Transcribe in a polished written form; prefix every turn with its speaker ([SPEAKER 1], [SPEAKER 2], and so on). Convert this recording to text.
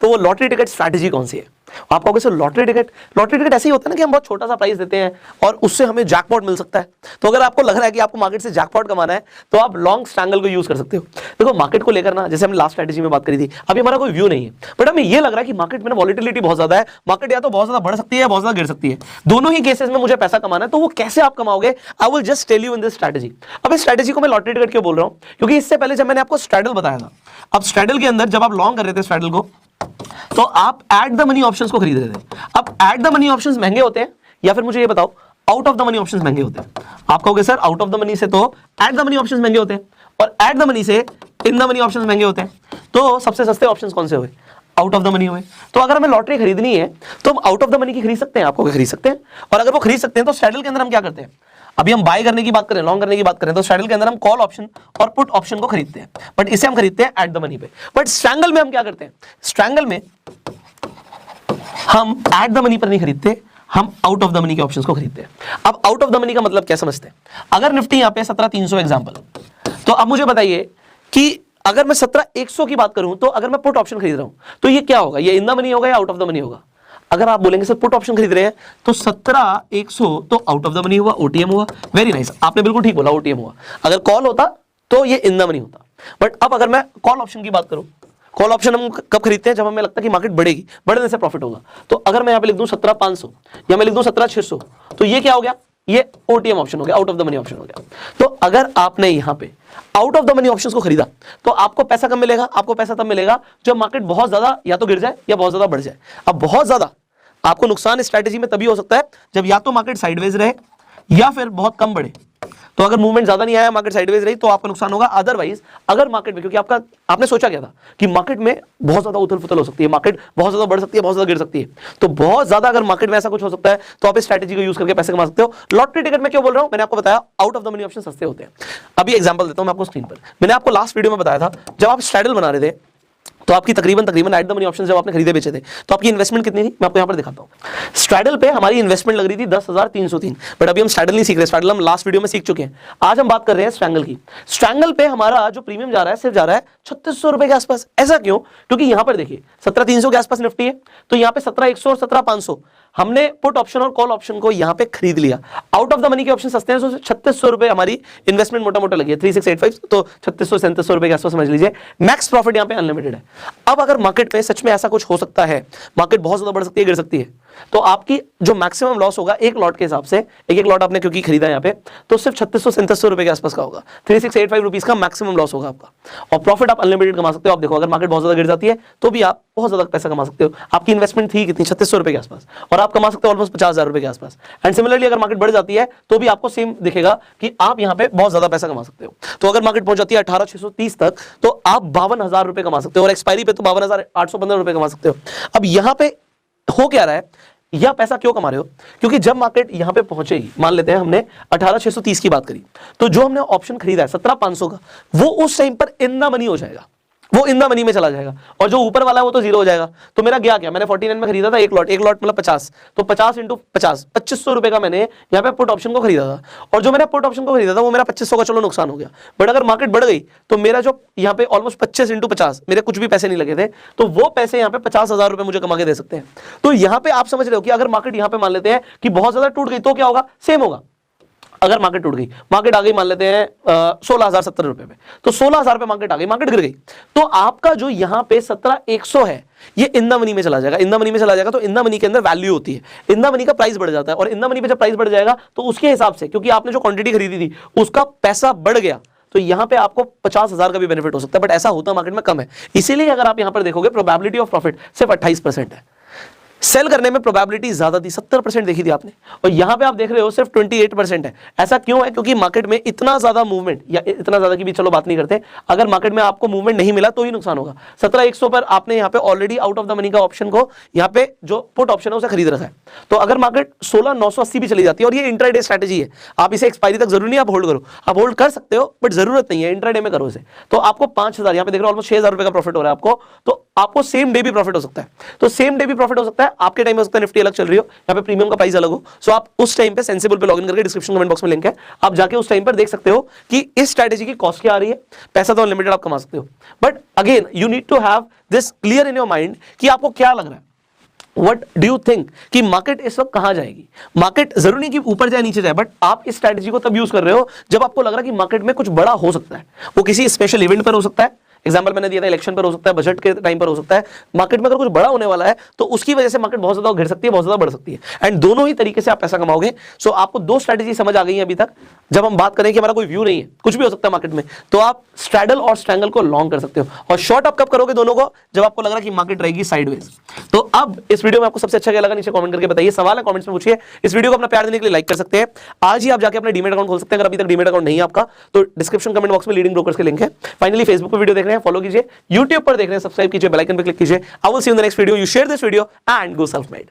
[SPEAKER 1] तो वो lottery ticket strategy कौन सी है? आप कहोगे सर लॉटरी टिकट ऐसे ही होता है ना कि हम बहुत छोटा सा प्राइस देते हैं और उससे हमें जैकपॉट मिल सकता है। तो अगर आपको लग रहा है कि आपको मार्केट से जैकपॉट कमाना है तो आप लॉन्ग स्ट्रैंगल को यूज कर सकते हो। देखो मार्केट को लेकर ना, जैसे हमने लास्ट स्ट्रैटेजी में बात करी थी, अभी हमारा कोई व्यू नहीं है, बट हमें ये लग रहा है कि मार्केट में ना वॉलिटिलिटी बहुत ज्यादा है, मार्केट या तो बहुत ज्यादा बढ़ सकती है या बहुत ज्यादा गिर सकती है, दोनों ही केसेस में मुझे पैसा कमाना है। तो वो कैसे आप कमाओगे, I will just tell you in this strategy. अब इस स्ट्रैटेजी को मैं लॉटरी टिकट क्यों बोल रहा हूं, क्योंकि इससे पहले जब मैंने आपको स्ट्रैडल बताया था, अब स्ट्रैडल के अंदर जब आप लॉन्ग कर रहे थे स्ट्रैडल को, तो आप एट द मनी ऑप्शंस को खरीद रहे थे। अब एट द मनी ऑप्शंस महंगे होते हैं या फिर मुझे ये बताओ out of the money options महंगे होते हैं? आप कहोगे sir out of the money से तो एट द मनी ऑप्शंस महंगे होते हैं और एट द मनी से इन द मनी ऑप्शंस महंगे होते हैं। तो सबसे सस्ते ऑप्शंस कौन से हुए? आउट ऑफ द मनी हुए। तो अगर हमें लॉटरी खरीदनी है तो हम आउट ऑफ द मनी की खरीद सकते हैं, आपको खरीद सकते हैं। और अगर वो खरीद सकते हैं तो स्ट्रैडल के अंदर हम क्या करते हैं, अभी हम बाय करने की बात करें, लॉन्ग करने की बात करें, तो स्ट्रैडल के अंदर हम कॉल ऑप्शन और पुट ऑप्शन को खरीदते हैं, बट इसे हम खरीदते हैं एट द मनी पे। बट स्ट्रैंगल में हम क्या करते हैं, स्ट्रैंगल में हम एट द मनी पर नहीं खरीदते, हम आउट ऑफ द मनी के ऑप्शंस को खरीदते हैं। अब आउट ऑफ द मनी का मतलब क्या समझते हैं? अगर निफ्टी यहां पे 17,300 एग्जांपल, तो अब मुझे बताइए कि अगर मैं 17,100 की बात करूं, तो अगर मैं पुट ऑप्शन खरीद रहा हूं तो ये क्या होगा, ये इन द मनी होगा या आउट ऑफ द मनी होगा? अगर आप बोलेंगे सर पुट ऑप्शन खरीद रहे हैं तो 17,100 तो आउट ऑफ द मनी हुआ, ओटीएम हुआ। वेरी नाइस, आपने बिल्कुल ठीक बोला, ओटीएम हुआ। अगर कॉल होता तो ये इन द मनी होता। बट अब अगर मैं कॉल ऑप्शन की बात करूं, कॉल ऑप्शन हम कब खरीदते हैं, जब हमें लगता है कि मार्केट बढ़ेगी, बढ़ने से प्रॉफिट होगा। तो अगर मैं यहां पे लिख दूं 17,500 या मैं लिख दूं 17,600, तो ये क्या हो गया, ये ओटीएम ऑप्शन हो गया, out of the money option हो गया। तो अगर आपने यहां पे out of the money options को खरीदा तो आपको पैसा कब मिलेगा? आपको पैसा तब मिलेगा जब मार्केट बहुत ज्यादा या तो गिर जाए या बहुत ज्यादा बढ़ जाए। अब बहुत ज्यादा आपको नुकसान इस स्ट्रैटेजी में तभी हो सकता है जब या तो मार्केट साइडवेज रहे या फिर बहुत कम बढ़े। तो अगर मूवमेंट ज्यादा नहीं आया, मार्केट साइडवेज रही, तो आपका नुकसान होगा। अदरवाइज अगर मार्केट में, क्योंकि आपने सोचा क्या था कि मार्केट में बहुत ज्यादा उथल पुथल हो सकती है, मार्केट बहुत ज्यादा बढ़ सकती है, बहुत ज्यादा गिर सकती है, तो बहुत ज्यादा अगर मार्केट में ऐसा कुछ हो सकता है तो आप इस स्ट्रैटेजी को यूज करके पैसे कमा सकते हो। लॉटरी टिकट में क्यों बोल रहा हूं, मैंने आपको बताया out of the money option सस्ते होते हैं। अभी एग्जांपल देता हूं मैं आपको स्क्रीन पर। मैंने आपको लास्ट वीडियो में बताया था जब आप स्ट्रैडल बना रहे थे तो आपकी तकरीबन एट द मनी ऑप्शन जब आपने खरीदे बेचे थे तो आपकी इन्वेस्टमेंट कितनी थी, मैं आपको यहां पर दिखाता हूं। स्ट्रैडल पे हमारी इन्वेस्टमेंट लग रही थी 10,303, बट अभी हम स्ट्रैडल नहीं सीख रहे, स्ट्रैडल हम लास्ट वीडियो में सीख चुके हैं। आज हम बात कर रहे हैं स्ट्रैंगल की। स्ट्रैंगल पे हमारा जो प्रीमियम जा रहा है सिर्फ जा रहा है 3600 रुपए के आसपास। ऐसा क्यों? क्योंकि यहां पर देखिए 17,300 के आसपास निफ्टी है, तो यहां पे 17,100 और 17,500 हमने पुट ऑप्शन और कॉल ऑप्शन को यहां पे खरीद लिया। आउट ऑफ द मनी के ऑप्शन सस्ते हैं, तो 3600 रुपए हमारी इन्वेस्टमेंट मोटा मोटा लगी है, 3685, तो 3600-3700 रुपए के आसपास समझ लीजिए। मैक्स प्रॉफिट यहां पे अनलिमिटेड है। अब अगर मार्केट में सच में ऐसा कुछ हो सकता है, मार्केट बहुत ज्यादा बढ़ सकती है, गिर सकती है, तो आपकी जो मैक्सिमम लॉस होगा एक लॉट के हिसाब से, एक लॉट आपने क्योंकि खरीदा यहां पे, तो सिर्फ 3600-3700 रुपए के आसपास का होगा। 3685 रुपीज का मैक्सिमम लॉस होगा आपका, और प्रॉफिट आप अनलिमिटेड कमा सकते हो। आप देखो अगर मार्केट बहुत ज्यादा गिर जाती है तो भी आप बहुत ज्यादा पैसा कमा सकते हो। आपकी इन्वेस्टमेंट थी कितनी, 3600 रुपए के आसपास, और आप कमा सकते हो ऑलमोस्ट 50,000 रुपए के आसपास। एंड सिमिलरली अगर मार्केट बढ़ जाती है तो भी आपको सेम दिखेगा कि आप यहां पे बहुत ज्यादा पैसा कमा सकते हो। तो अगर मार्केट पहुंच जाती है 18,630 तक तो आप 52,000 रुपए कमा सकते हो, और एक्सपायरी पे तो 52,815 रुपए कमा सकते हो। अब यहां पे हो क्या रहा है, यह पैसा क्यों कमा रहे हो? क्योंकि जब मार्केट यहां पे पहुंचेगी, मान लेते हैं हमने 18,630 की बात करी, तो जो हमने ऑप्शन खरीदा है 17,500 का, वो उस टाइम पर इन द मनी हो जाएगा, वो इन द मनी में चला जाएगा, और जो ऊपर वाला है वो तो जीरो हो जाएगा। तो मेरा गया क्या, मैंने 49 में खरीदा था एक लॉट मतलब 50, तो 50 इंटू 50, 2500 रुपए का मैंने यहाँ पे पुट ऑप्शन को खरीदा था, और जो मैंने पुट ऑप्शन को खरीदा था वो मेरा 2500 का चलो नुकसान हो गया। बट अगर मार्केट बढ़ गई तो मेरा जो यहाँ पे ऑलमोस्ट 25 इंटू 50, मेरे कुछ भी पैसे नहीं लगे थे, तो वो पैसे यहाँ पे 50,000 रुपए मुझे कमा के दे सकते हैं। तो यहाँ पे आप समझ रहे हो कि अगर मार्केट यहाँ पे मान लेते हैं कि बहुत ज्यादा टूट गई तो क्या होगा, सेम होगा। अगर मार्केट टूट गई, मार्केट आ गई मान लेते हैं 16,070 रुपए पे, तो 16,000 पे मार्केट आ गई, मार्केट गिर गई, तो आपका जो यहां पे 17,100 है ये इन द मनी में चला जाएगा। इन द मनी में चला जाएगा तो इन द मनी के अंदर वैल्यू होती है, इन द मनी का प्राइस बढ़ जाता है, और इन द मनी पे जब प्राइस बढ़ जाएगा तो उसके हिसाब से, क्योंकि आपने जो क्वांटिटी खरीदी थी उसका पैसा बढ़ गया, तो यहां पे आपको 50,000 का भी बेनिफिट हो सकता है, बट ऐसा होता मार्केट में कम है। इसीलिए अगर आप यहां पर देखोगे प्रोबेबिलिटी ऑफ प्रॉफिट सिर्फ 28% है। सेल करने में प्रोबेबिलिटी ज्यादा थी, 70% देखी थी आपने, और यहां पे आप देख रहे हो सिर्फ 28% है। ऐसा क्यों है? क्योंकि मार्केट में इतना ज्यादा मूवमेंट, या इतना ज्यादा की भी चलो बात नहीं करते, अगर मार्केट में आपको मूवमेंट नहीं मिला तो ही नुकसान होगा। 17,100 पर आपने यहाँ पे already out of the money का ऑप्शन को, यहाँ पे जो पुट ऑप्शन है उसे खरीद रखा है, तो अगर मार्केट 16,980 भी चली जाती है, और ये इंट्राडे स्ट्रैटेजी है, आप इसे एक्सपायरी तक जरूरी नहीं आप होल्ड करो, आप होल्ड कर सकते हो बट जरूरत नहीं है, इंट्राडे में करो इसे, तो आपको 5,000, यहाँ पे देख रहे हो ऑलमोस्ट 6,000 रुपए का प्रॉफिट हो रहा है आपको, तो आपको सेम डे भी प्रॉफिट हो सकता है। तो सेम डे भी प्रॉफिट हो सकता है है आपके टाइम में हो सकता है निफ्टी अलग चल रही हो, यहाँ पे प्रीमियम का प्राइस अलग हो, सो आप उस टाइम पे सेंसिबल पे लॉगिन करके डिस्क्रिप्शन कमेंट बॉक्स में लिंक है, आप जाके उस टाइम पर देख सकते हो कि इस स्ट्रैटेजी की कॉस्ट क्या आ रही है, पैसा तो अनलिमिटेड आप कमा सकते हो, but again you need to have this clear in your mind कि आपको क्या लग रहा है, What do you think कि मार्केट इस वक्त कहां जाएगी। मार्केट जरूरी नहीं कि ऊपर जाए नीचे जाए, बट आप इस स्ट्रैटेजी को तब यूज कर रहे हो जब आपको लग रहा है कि मार्केट में कुछ बड़ा हो सकता है, वो किसी स्पेशल इवेंट पर हो सकता है, एग्जांपल मैंने दिया था इलेक्शन पर हो सकता है, बजट के टाइम पर हो सकता है, मार्केट में अगर कुछ बड़ा होने वाला है तो उसकी वजह से मार्केट बहुत ज्यादा गिर सकती है, बहुत ज्यादा बढ़ सकती है, एंड दोनों ही तरीके से आप पैसा कमाओगे। सो आपको दो स्ट्रैटेजी समझ आ गई है अभी तक। जब हम बात करें कि हमारा कोई व्यू नहीं है, कुछ भी हो सकता है मार्केट में, तो आप स्ट्रैडल और स्ट्रैंगल को लॉन्ग कर सकते हो, और शॉर्ट आप कब करोगे दोनों को, जब आपको लग रहा है कि मार्केट रहेगी साइडवेज। तो अब इस वीडियो में आपको सबसे अच्छा क्या लगा नीचे कमेंट करके बताइए, सवाल है कमेंट्स में पूछिए। इस वीडियो को अपना प्यार देने के लिए लाइक कर सकते हैं, आज ही आप जाके अपना डीमेट अकाउंट खोल सकते हैं, अगर अभी तक डीमेट अकाउंट नहीं है आपका तो डिस्क्रिप्शन कमेंट बॉक्स में लीडिंग ब्रोकर्स के लिंक है। फाइनली फेसबुक पर वीडियो देख रहे हैं फॉलो कीजिए, यूट्यूब पर देख रहे हैं सब्सक्राइब कीजिए, बेल आइकन पर क्लिक कीजिए। I will see you in the next video, you share this video and go self made.